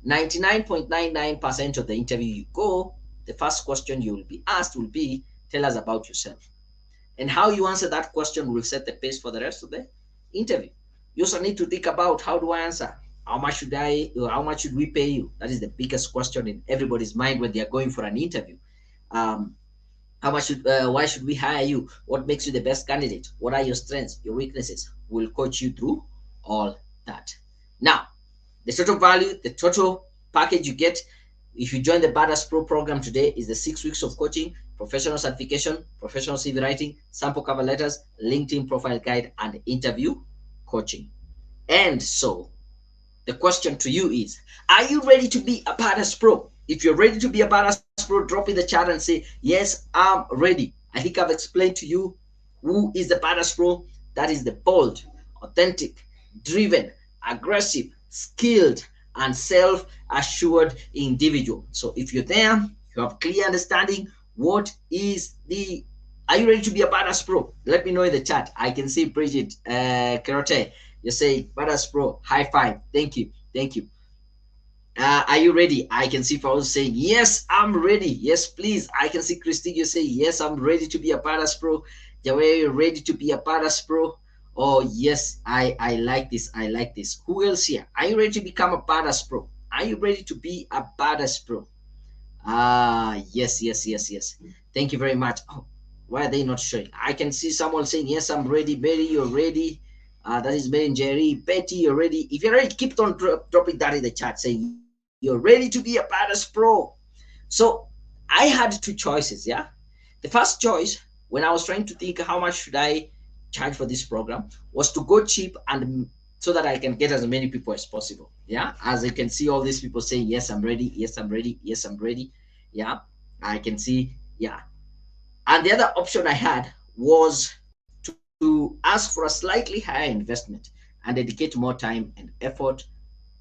99.99% of the interview you go, the first question you will be asked will be, tell us about yourself. And how you answer that question will set the pace for the rest of the interview. You also need to think about, how do I answer? How much should we pay you? That is the biggest question in everybody's mind when they are going for an interview. Why should we hire you? What makes you the best candidate? What are your strengths, your weaknesses? We'll coach you through all that. Now, the total value, the total package you get if you join the Badass Pro program today is the 6 weeks of coaching, professional certification, professional CV writing, sample cover letters, LinkedIn profile guide, and interview coaching. And so the question to you is, are you ready to be a Badass Pro? If you're ready to be a Badass Pro, drop in the chat and say, yes, I'm ready. I think I've explained to you who is the Badass Pro. That is the bold, authentic, driven, aggressive, skilled, and self-assured individual. So if you're there, you have clear understanding, are you ready to be a Badass Pro? Let me know in the chat. I can see Bridget Kerote. You say, Badass Pro, high five. Thank you. Thank you. Are you ready? I can see Paul saying, yes, I'm ready. Yes, please. I can see Christine, you say, yes, I'm ready to be a Badass Pro. Jaway, you're ready to be a Badass Pro. Oh, yes, I like this. I like this. Who else here? Are you ready to become a Badass Pro? Are you ready to be a Badass Pro? Yes. Thank you very much. Oh, why are they not showing? I can see someone saying, yes, I'm ready. Betty, you're ready. That is Ben and Jerry. Betty, you're ready. If you're ready, keep on dropping that in the chat, saying you're ready to be a Badass Pro. So I had two choices, yeah? The first choice, when I was trying to think how much should I charge for this program, was to go cheap and so that I can get as many people as possible. Yeah, as you can see, all these people saying, yes, I'm ready, yes, I'm ready, yes, I'm ready. Yeah, I can see, yeah. And the other option I had was to ask for a slightly higher investment and dedicate more time and effort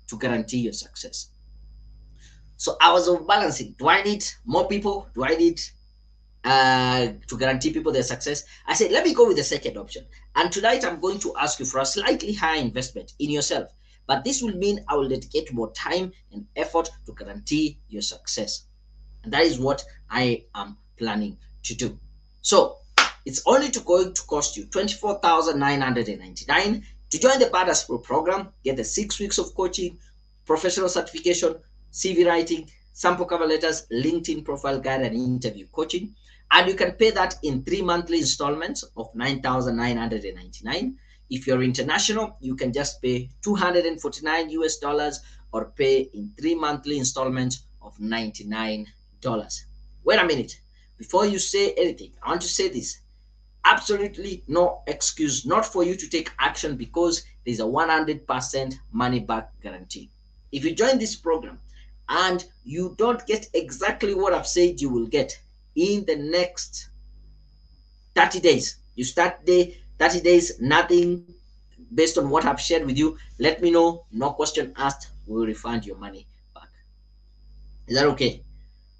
to guarantee your success. So I was balancing, do I need more people? Do I need to guarantee people their success. I said, let me go with the second option. And tonight I'm going to ask you for a slightly higher investment in yourself. But this will mean I will dedicate more time and effort to guarantee your success. And that is what I am planning to do. So it's only going to cost you $24,999 to join the Badass Pro program, get the 6 weeks of coaching, professional certification, CV writing, sample cover letters, LinkedIn profile guide, and interview coaching. And you can pay that in 3 monthly installments of $9,999. If you're international, you can just pay $249 or pay in 3 monthly installments of $99. Wait a minute. Before you say anything, I want to say this. Absolutely no excuse not for you to take action, because there's a 100% money back guarantee. If you join this program and you don't get exactly what I've said you will get in the next 30 days, you start day 30 days, nothing based on what I've shared with you, let me know. No question asked. We'll refund your money back. Is that okay?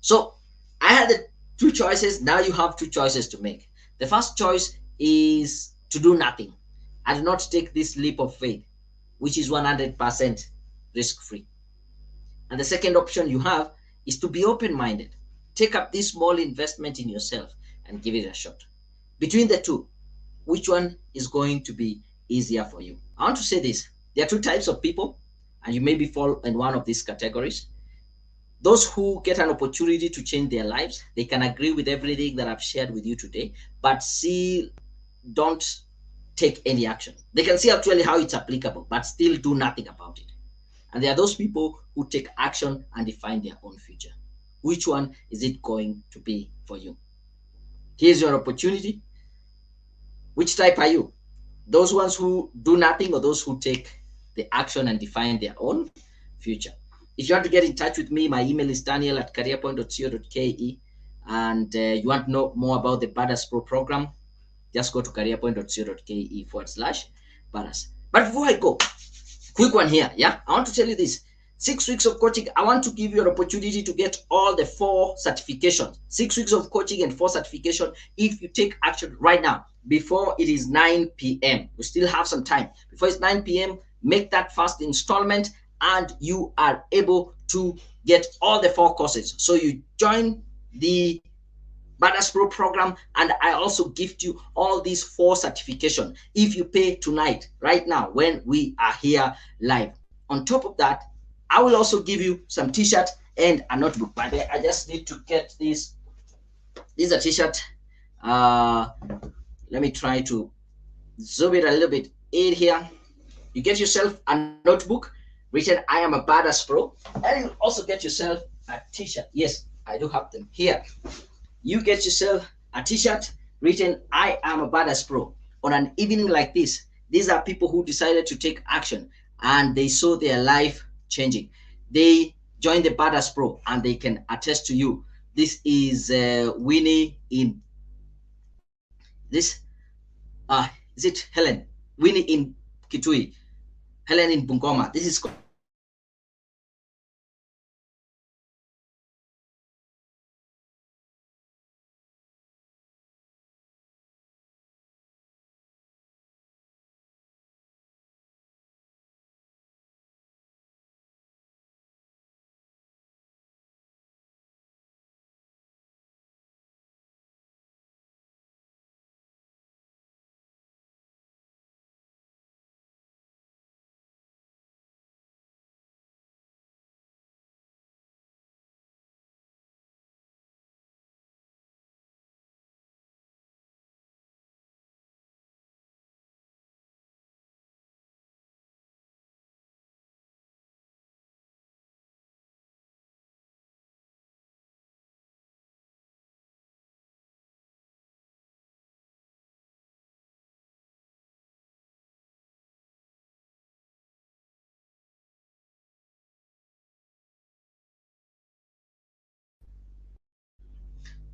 So I had the two choices. Now you have two choices to make. The first choice is to do nothing and not take this leap of faith, which is 100% risk free. And the second option you have is to be open minded. Take up this small investment in yourself and give it a shot. Between the two, which one is going to be easier for you? I want to say this. There are two types of people, and you maybe fall in one of these categories. Those who get an opportunity to change their lives, they can agree with everything that I've shared with you today, but still don't take any action. They can see actually how it's applicable, but still do nothing about it. And there are those people who take action and define their own future. Which one is it going to be for you? Here's your opportunity. Which type are you? Those ones who do nothing, or those who take the action and define their own future? If you want to get in touch with me, my email is daniel@careerpoint.co.ke. And you want to know more about the Badass Pro program, just go to careerpoint.co.ke/Badass. But before I go, quick one here. Yeah, I want to tell you this. 6 weeks of coaching. I want to give you an opportunity to get all the 4 certifications. 6 weeks of coaching and 4 certification if you take action right now before it is 9 p.m. We still have some time. Before it's 9 p.m., make that first installment and you are able to get all the 4 courses. So you join the Badass Pro program, and I also gift you all these 4 certifications if you pay tonight, right now, when we are here live. On top of that, I will also give you some t-shirt and a notebook. But I just need to get this. This is a t-shirt. Let me try to zoom it a little bit in here. You get yourself a notebook written "I am a Badass Pro," and you also get yourself a t-shirt. Yes, I do have them here. You get yourself a t-shirt written "I am a Badass Pro." On an evening like this, these are people who decided to take action and they saw their life changing. They joined the Badass Pro and they can attest to you. This is Winnie in this. Is it Helen? Winnie in Kitui, Helen in Bungoma. This is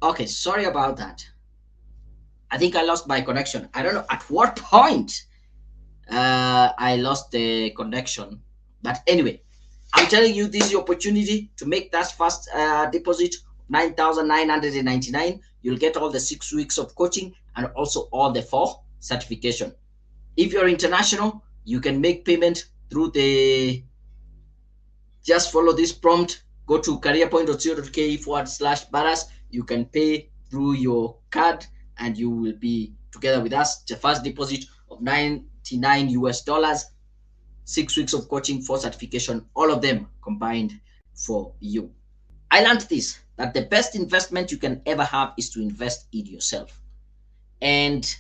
okay. Sorry about that. I think I lost my connection. I don't know at what point I lost the connection. But anyway, I'm telling you, this is your opportunity to make that first deposit, 9,999. you'll get all the 6 weeks of coaching and also all the 4 certification. If you're international, you can make payment through the, just follow this prompt, go to careerpoint.co.ke/Baras. You can pay through your card and you will be together with us. The first deposit of $99, 6 weeks of coaching, 4 certification, all of them combined for you. I learned this, that the best investment you can ever have is to invest in yourself. And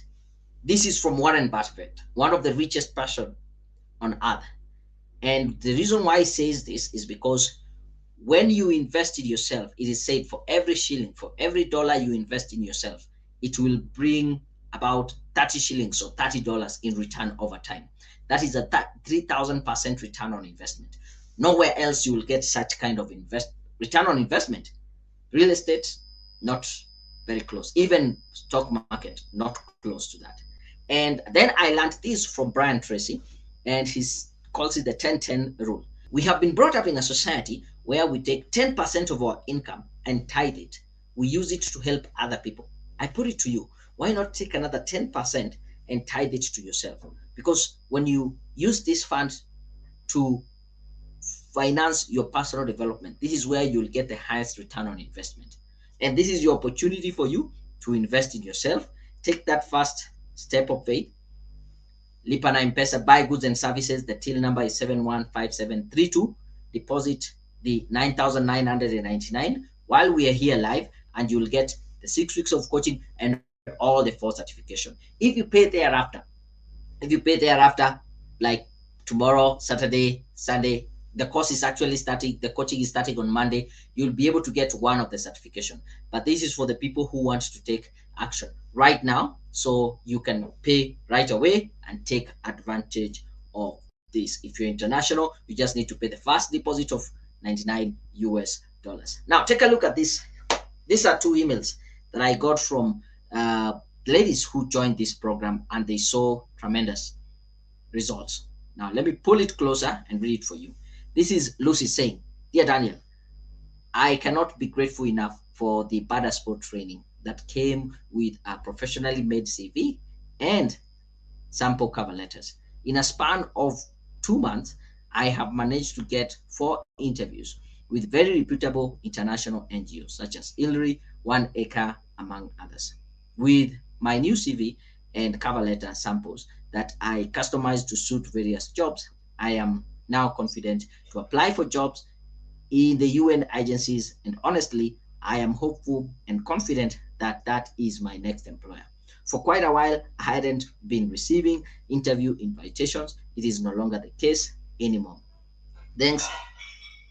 this is from Warren Buffett, one of the richest person on earth. And the reason why he says this is because when you invest in yourself, it is said for every shilling, for every dollar you invest in yourself, it will bring about 30 shillings or $30 in return over time. That is a 3,000% return on investment. Nowhere else you will get such kind of return on investment. Real estate, not very close. Even stock market, not close to that. And then I learned this from Brian Tracy, and he calls it the 10-10 rule. We have been brought up in a society where we take 10% of our income and tithe it. We use it to help other people. I put it to you, why not take another 10% and tithe it to yourself? Because when you use this fund to finance your personal development, this is where you'll get the highest return on investment. And this is your opportunity for you to invest in yourself. Take that first step of faith. Lipa na M-Pesa, buy goods and services. The till number is 715732. Deposit the 9,999 while we are here live, and you'll get the 6 weeks of coaching and all the 4 certification. If you pay thereafter, like tomorrow, Saturday, Sunday, the course is actually starting, the coaching is starting on Monday, you'll be able to get one of the certification. But this is for the people who want to take action right now, so you can pay right away and take advantage of this. If you're international, you just need to pay the first deposit of $99. Now take a look at this. These are 2 emails that I got from ladies who joined this program, and they saw tremendous results. Now let me pull it closer and read it for you. This is Lucy saying, "Dear Daniel, I cannot be grateful enough for the Bada Sport training that came with a professionally made CV and sample cover letters. In a span of 2 months, I have managed to get 4 interviews with very reputable international NGOs such as ILRI, One Acre, among others. With my new CV and cover letter samples that I customized to suit various jobs, I am now confident to apply for jobs in the UN agencies, and honestly, I am hopeful and confident that that is my next employer. For quite a while, I hadn't been receiving interview invitations. It is no longer the case anymore. Thanks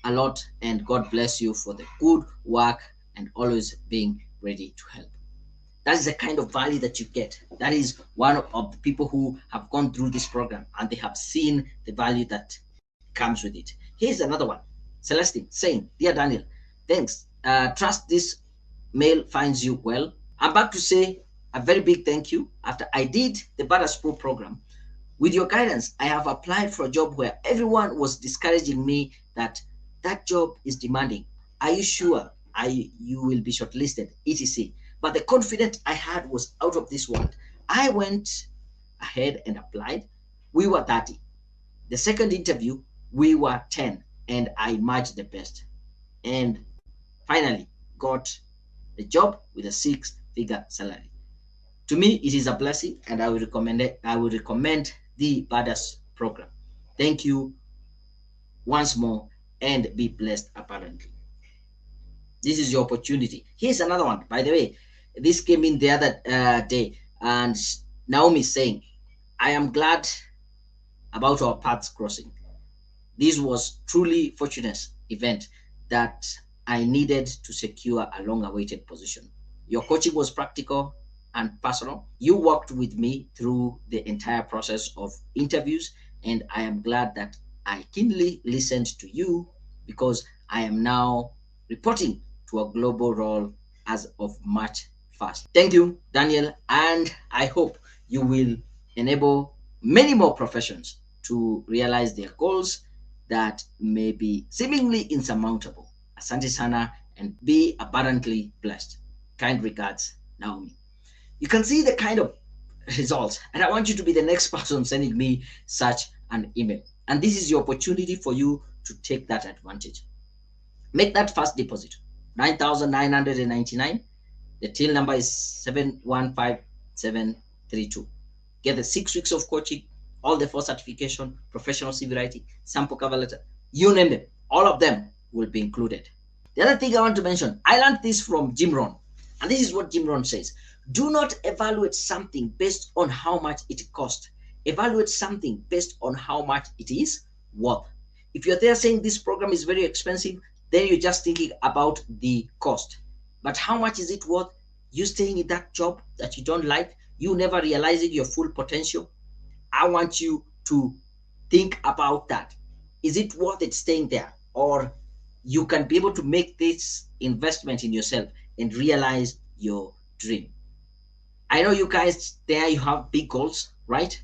a lot, and God bless you for the good work and always being ready to help." That is the kind of value that you get. That is one of the people who have gone through this program and they have seen the value that comes with it. Here's another one. Celestine saying, "Dear Daniel, thanks. Trust this mail finds you well. I'm back to say a very big thank you. After I did the Badass Pro program, with your guidance, I have applied for a job where everyone was discouraging me that that job is demanding. Are you sure you will be shortlisted, etc. But the confidence I had was out of this world. I went ahead and applied. We were 30. The second interview, we were 10, and I matched the best. And finally got the job with a 6-figure salary. To me, it is a blessing, and I will recommend it. I will recommend the Badass program. Thank you once more, and be blessed abundantly." This is your opportunity. Here's another one. By the way, this came in the other day, and Naomi saying, "I am glad about our paths crossing. This was truly fortunate event that I needed to secure a long-awaited position. Your coaching was practical and personal. You walked with me through the entire process of interviews, and I am glad that I keenly listened to you, because I am now reporting to a global role as of March 1st. Thank you, Daniel, and I hope you will enable many more professions to realize their goals that may be seemingly insurmountable. Asante sana, and be abundantly blessed." Kind regards, Naomi. You can see the kind of results, and I want you to be the next person sending me such an email. And this is your opportunity for you to take that advantage. Make that first deposit, 9,999. The till number is 715732. Get the 6 weeks of coaching, all the 4 certification, professional CV writing, sample cover letter, you name them, all of them will be included. The other thing I want to mention, I learned this from Jim Rohn, and this is what Jim Rohn says: do not evaluate something based on how much it costs. Evaluate something based on how much it is worth. If you're there saying this program is very expensive, then you're just thinking about the cost. But how much is it worth? You staying in that job that you don't like, you never realizing your full potential. I want you to think about that. Is it worth it staying there? Or you can be able to make this investment in yourself and realize your dream. I know you guys there, you have big goals, right?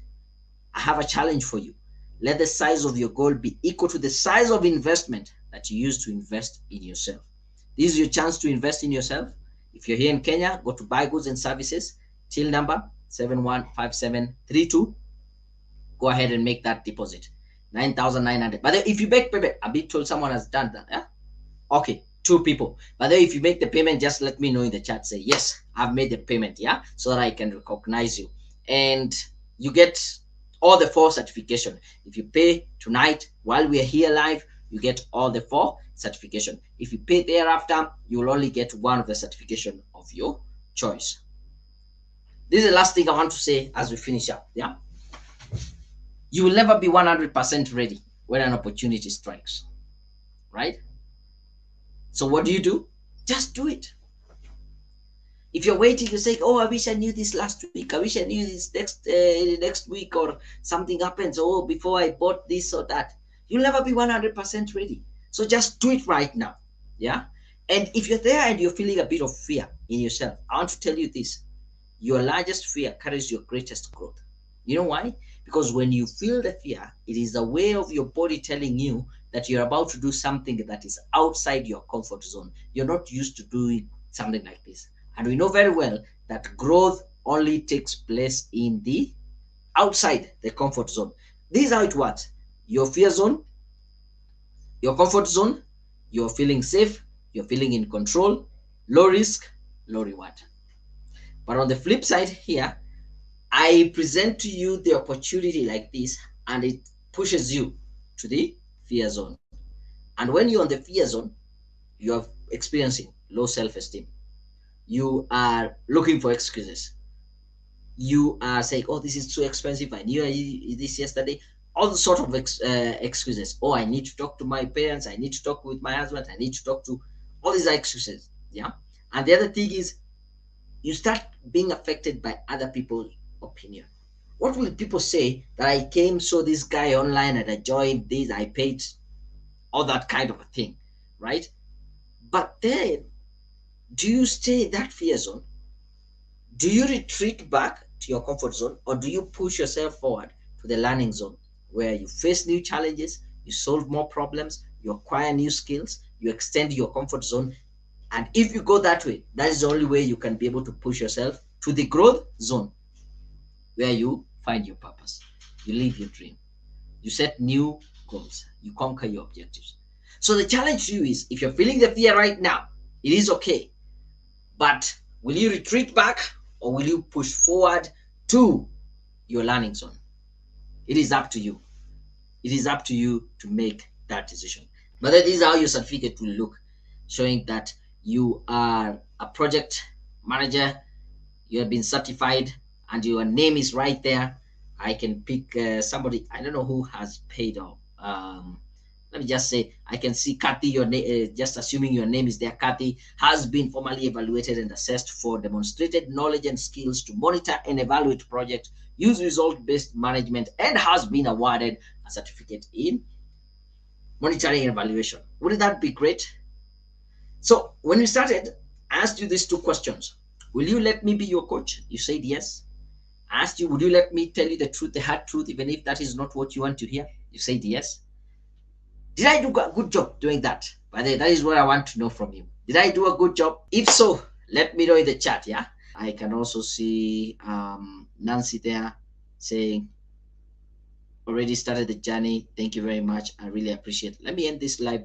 I have a challenge for you. Let the size of your goal be equal to the size of investment that you use to invest in yourself. This is your chance to invest in yourself. If you're here in Kenya, go to buy goods and services, till number 715732. Go ahead and make that deposit, 9,900. But if you make payment, I've been told someone has done that. Yeah? Okay, 2 people. But then if you make the payment, just let me know in the chat. Say, yes, I've made the payment, yeah, so that I can recognize you. And you get all the 4 certification. If you pay tonight while we are here live, you get all the 4 certification. If you pay thereafter, you will only get one of the certification of your choice. This is the last thing I want to say as we finish up. Yeah, you will never be 100% ready when an opportunity strikes, right? So what do? Just do it. If you're waiting, you say, oh, I wish I knew this last week. I wish I knew this next week, or something happens. Oh, before I bought this or that. You'll never be 100% ready. So just do it right now. Yeah. And if you're there and you're feeling a bit of fear in yourself, I want to tell you this: your largest fear carries your greatest growth. You know why? Because when you feel the fear, it is a way of your body telling you that you're about to do something that is outside your comfort zone. You're not used to doing something like this. And we know very well that growth only takes place in the outside the comfort zone. This is how it works. Your fear zone, your comfort zone, you're feeling safe, you're feeling in control, low risk, low reward. But on the flip side here, I present to you the opportunity like this, and it pushes you to the fear zone. And when you're on the fear zone, you are experiencing low self-esteem. You are looking for excuses. You are saying, oh, this is too expensive. I knew this yesterday. All the sort of excuses. Oh, I need to talk to my parents. I need to talk with my husband. I need to talk to all these excuses. Yeah. And the other thing is, you start being affected by other people's opinion. What will people say that I came, saw this guy online and I joined this, I paid, all that kind of a thing, right? But then, do you stay in that fear zone? Do you retreat back to your comfort zone, or do you push yourself forward to the learning zone where you face new challenges, you solve more problems, you acquire new skills, you extend your comfort zone? And if you go that way, that is the only way you can be able to push yourself to the growth zone where you find your purpose, you live your dream, you set new goals, you conquer your objectives. So the challenge to you is, if you're feeling the fear right now, it is okay. But will you retreat back, or will you push forward to your learning zone? It is up to you. It is up to you to make that decision. But this is how your certificate will look, showing that you are a project manager, you have been certified, and your name is right there. I can pick somebody, I don't know who has paid off. Let me just say, I can see Kathy, your name, just assuming your name is there. Kathy has been formally evaluated and assessed for demonstrated knowledge and skills to monitor and evaluate projects, use result-based management, and has been awarded a certificate in monitoring and evaluation. Wouldn't that be great? So when we started, I asked you these 2 questions. Will you let me be your coach? You said yes. I asked you, would you let me tell you the truth, the hard truth, even if that is not what you want to hear? You said yes. Did I do a good job doing that? By the way, that is what I want to know from you. Did I do a good job? If so, Let me know in the chat. Yeah, I can also see Nancy there saying already started the journey. Thank you very much. I really appreciate it. Let me end this live